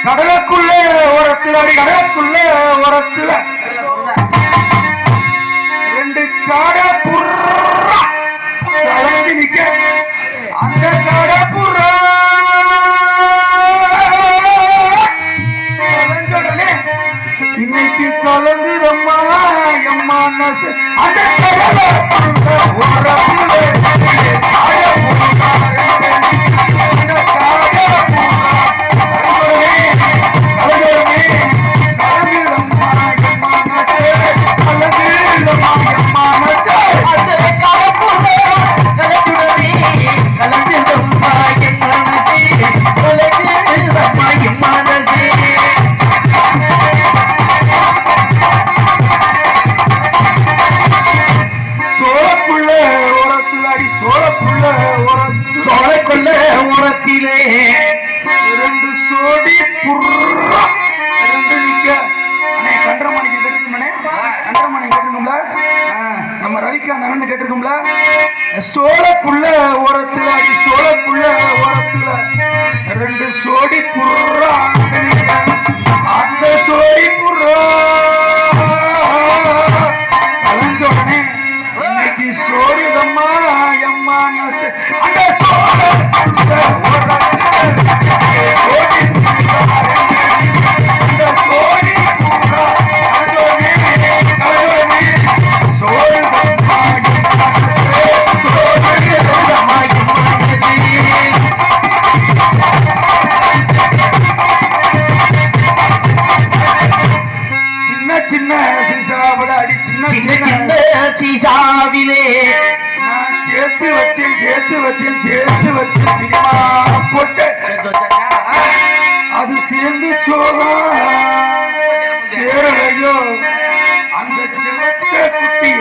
கடலுக்குள்ள ஓரத்துல கடலுக்குள்ள ஓரத்துல ரெண்டு காடை புறா கலந்து நிக்க அந்த காடை புறா கலந்தோடனே இன்னைக்கு கலந்து அம்மா அம்மா அந்த கடலை உரத்திலே ரெண்டு சோடி புறா ரெண்டு நிக்க கண்டரமணிக்கு கேட்டுக்கோமே கண்டரமணி கேட்டுக்கோம்ல நம்ம ரவிக்காந்த் அண்ணன் கேட்டுக்கோம்ல சோழப்புள்ள ஓரத்துல அடி சோழப்புள்ள ஓரத்துல ரெண்டு சோடி புறா அந்த சோடி புறா கலந்த உடனே இன்னைக்கு சோடிதம்மா எம்மா அந்த சேர்த்து வச்சேன் சினிமா போட்டு அது சேர்ந்து சோழா சேரலையோ அந்த செவத்தை குட்டி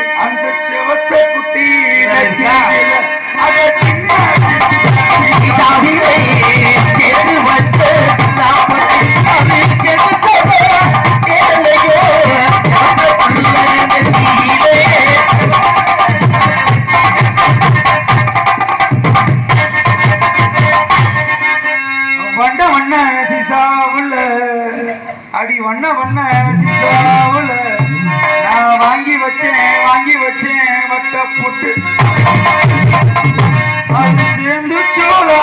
அடி வண்ண சீசாவுல நான் வாங்கி வச்சேன் வட்ட போட்டு அது சேர்ந்து சோழா